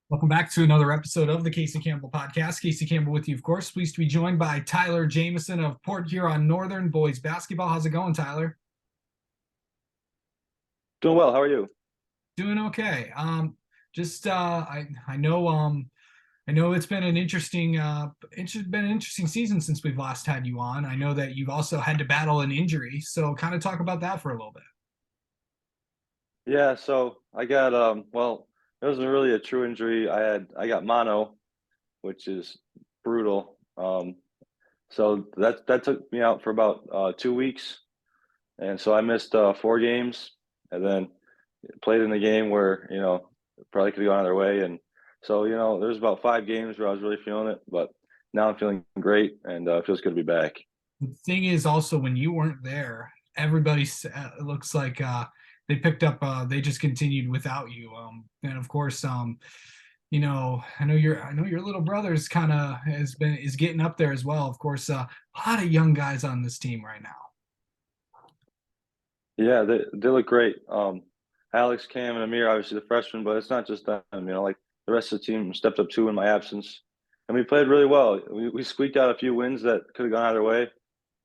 Welcome back to another episode of the Casey Campbell Podcast. Casey Campbell with you, of course. Pleased to be joined by Tyler Jamison of Port Huron Northern Boys Basketball. How's it going, Tyler? Doing well. How are you? Doing okay. Just I know it's been it's been an interesting season since we've last had you on. I know that you've also had to battle an injury, so kind of talk about that for a little bit. Yeah, so I got well, it wasn't really a true injury. I got mono, which is brutal. So that took me out for about 2 weeks, and so I missed 4 games, and then played in a game where probably could have gone either way. And so there's about 5 games where I was really feeling it, but now I'm feeling great, and it feels good to be back. The thing is also when you weren't there, it looks like they picked up they just continued without you. And of course, I know your little brother's kind of is getting up there as well. Of course, a lot of young guys on this team right now. Yeah, they look great. Alex, Cam, and Amir, obviously the freshmen, but it's not just them. Like the rest of the team stepped up too in my absence, and we played really well. We squeaked out a few wins that could have gone either way.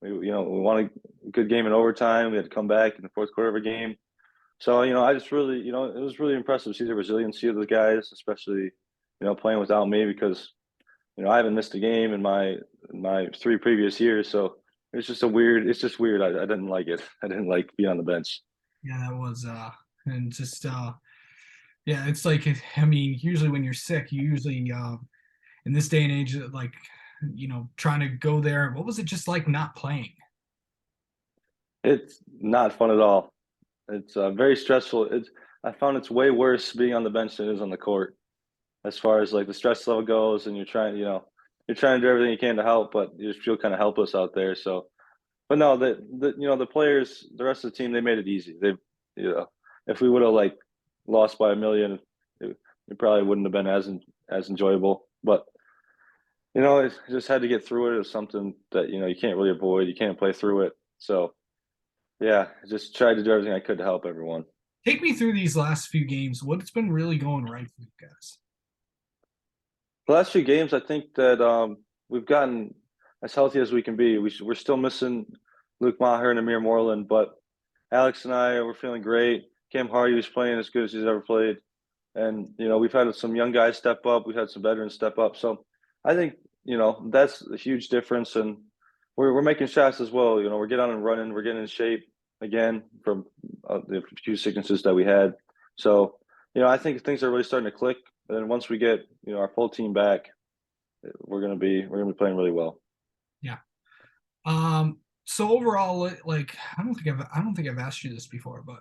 We won a good game in overtime. We had to come back in the fourth quarter of a game. So I just really, it was really impressive to see the resiliency of the guys, especially playing without me because I haven't missed a game in my 3 previous years. So it's just weird. I didn't like it. I didn't like being on the bench. Yeah, that was and just yeah, it's like I mean, usually when you're sick, you usually in this day and age, like trying to go there. What was it just like not playing? It's not fun at all. It's very stressful. I found it's way worse being on the bench than it is on the court as far as like the stress level goes, and you're trying to do everything you can to help, but you just feel kind of helpless out there. So, but no, the players, the rest of the team, they made it easy. If we would have like lost by a million, it probably wouldn't have been as enjoyable. But it just had to get through it. It was something that you can't really avoid. You can't play through it. So yeah, I just tried to do everything I could to help everyone. Take me through these last few games. What's been really going right for you guys? The last few games, I think that we've gotten as healthy as we can be. We're still missing Luke Maher and Amir Moreland, but Alex and I were feeling great. Cam Hardy was playing as good as he's ever played, and we've had some young guys step up. We've had some veterans step up. So I think that's a huge difference, and we're making shots as well. We're getting on and running. We're getting in shape again from the few sicknesses that we had. So I think things are really starting to click. And then once we get our full team back, we're gonna be playing really well. Yeah. So overall, like I don't think I've asked you this before, but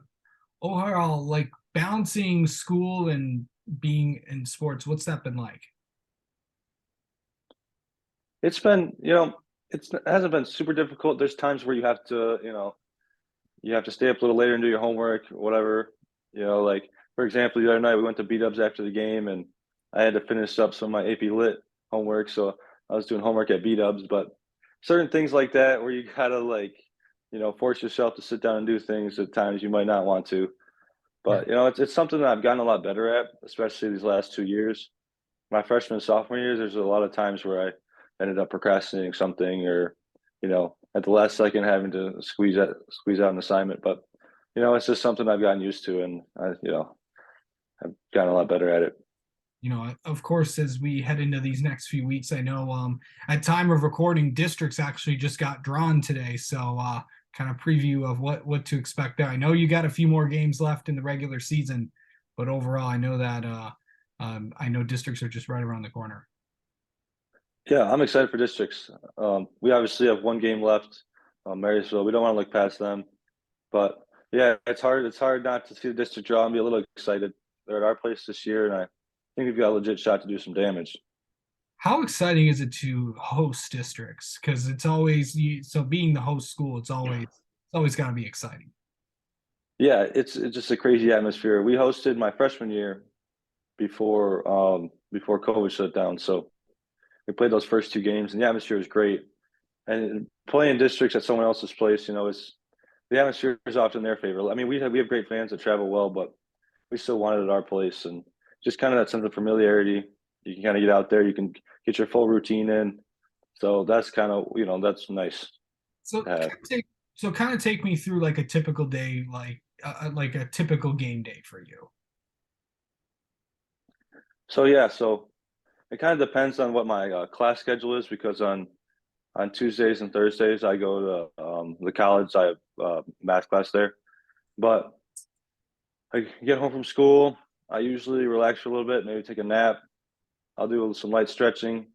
overall, like balancing school and being in sports, what's that been like? It's been it hasn't been super difficult. There's times where you have to you have to stay up a little later and do your homework or whatever. Like for example, the other night we went to B Dubs after the game, and I had to finish up some of my AP Lit homework, so I was doing homework at B Dubs. But certain things like that where you gotta like force yourself to sit down and do things at times you might not want to. Yeah. But it's something that I've gotten a lot better at, especially these last 2 years. My freshman and sophomore years, there's a lot of times where I ended up procrastinating something, or at the last second having to squeeze out an assignment. But it's just something I've gotten used to, and I've gotten a lot better at it. Of course, as we head into these next few weeks, I know at time of recording, districts actually just got drawn today, so kind of preview of what to expect there. I know you got a few more games left in the regular season, but overall, I know that I know districts are just right around the corner. Yeah, I'm excited for districts. We obviously have one game left, Marysville. We don't want to look past them, but yeah, it's hard. It's hard not to see the district draw and be a little excited. They're at our place this year, and I think we've got a legit shot to do some damage. How exciting is it to host districts? Because it's always so being the host school, it's always got to be exciting. Yeah, it's just a crazy atmosphere. We hosted my freshman year before COVID shut down, so we played those first 2 games, and the atmosphere was great. And playing districts at someone else's place, is the atmosphere is often in their favor. I mean, we have great fans that travel well, but we still wanted it at our place, and just kind of that sense of familiarity. You can kind of get out there, you can get your full routine in. So that's kind of, that's nice So to have. kind of take me through like a typical day, like a typical game day for you. So yeah, so it kind of depends on what my class schedule is because on Tuesdays and Thursdays I go to the college. I have math class there, but I get home from school. I usually relax for a little bit, maybe take a nap. I'll do some light stretching,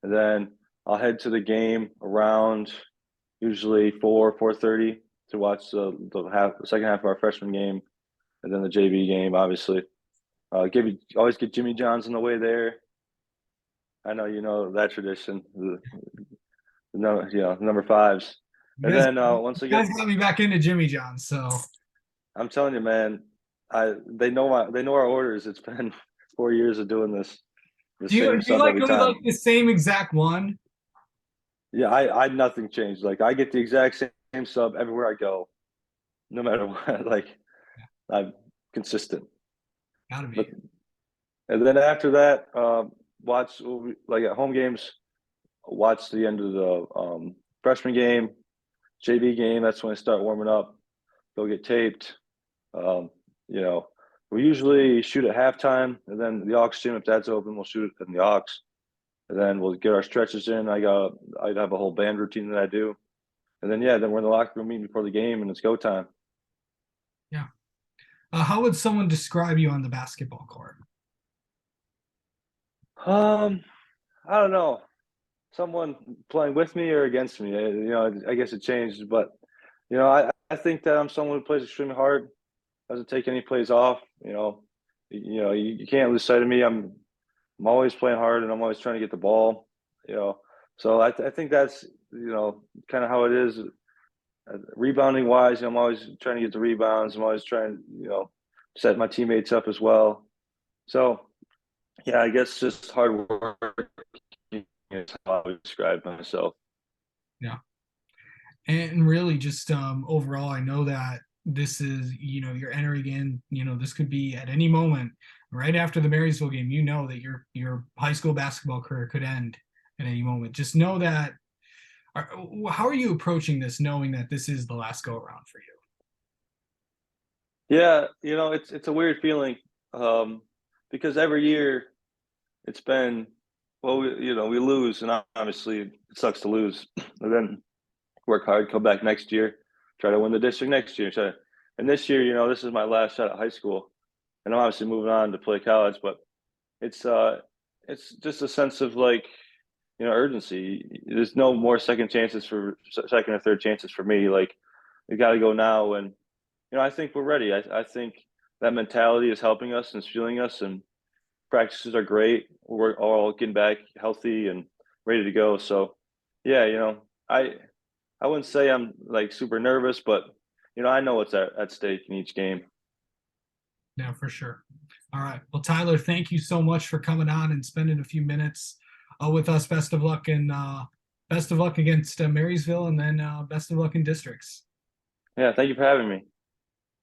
and then I'll head to the game around usually 4:30 to watch the second half of our freshman game, and then the JV game. Obviously, always get Jimmy John's on the way there. I know you know that tradition, number fives, and then once You I get, guys got me back into Jimmy John. So I'm telling you, man, they know our orders. It's been 4 years of doing this, the do same you sub like every really like time. the same exact one? Yeah, I nothing changed. Like I get the exact same sub everywhere I go, no matter what. Like I'm consistent. Gotta But be. and then after that, watch like at home games. Watch the end of the freshman game, JV game. That's when I start warming up. Go get taped. Um, you know, we usually shoot at halftime, and then the aux gym, if that's open, we'll shoot in the aux, and then we'll get our stretches in. I'd have a whole band routine that I do, and then yeah, then we're in the locker room meeting before the game, and it's go time. Yeah. How would someone describe you on the basketball court? Um, I don't know. Someone playing with me or against me. I guess it changed, but I think that I'm someone who plays extremely hard, doesn't take any plays off. You can't lose sight of me. I'm always playing hard, and I'm always trying to get the ball. You know, so I think that's kind of how it is. Rebounding wise, I'm always trying to get the rebounds. I'm always trying, set my teammates up as well. So yeah, I guess just hard work is how I would describe myself. Yeah. And really just overall, I know that this is, you're entering in, this could be at any moment right after the Marysville game, that your high school basketball career could end at any moment. Just know that how are you approaching this knowing that this is the last go around for you? Yeah, it's a weird feeling because every year it's been well, we lose, and obviously it sucks to lose, and then work hard, come back next year, try to win the district next year. And this year, this is my last shot at high school, and I'm obviously moving on to play college, but it's uh, it's just a sense of like urgency. There's no more second or third chances for me. Like we got to go now, and I think we're ready. I think that mentality is helping us and fueling us, and practices are great. We're all getting back healthy and ready to go. So, yeah, I wouldn't say I'm like super nervous, but I know what's at stake in each game. Yeah, for sure. All right. Well, Tyler, thank you so much for coming on and spending a few minutes with us. Best of luck and best of luck against Marysville, and then best of luck in districts. Yeah, thank you for having me.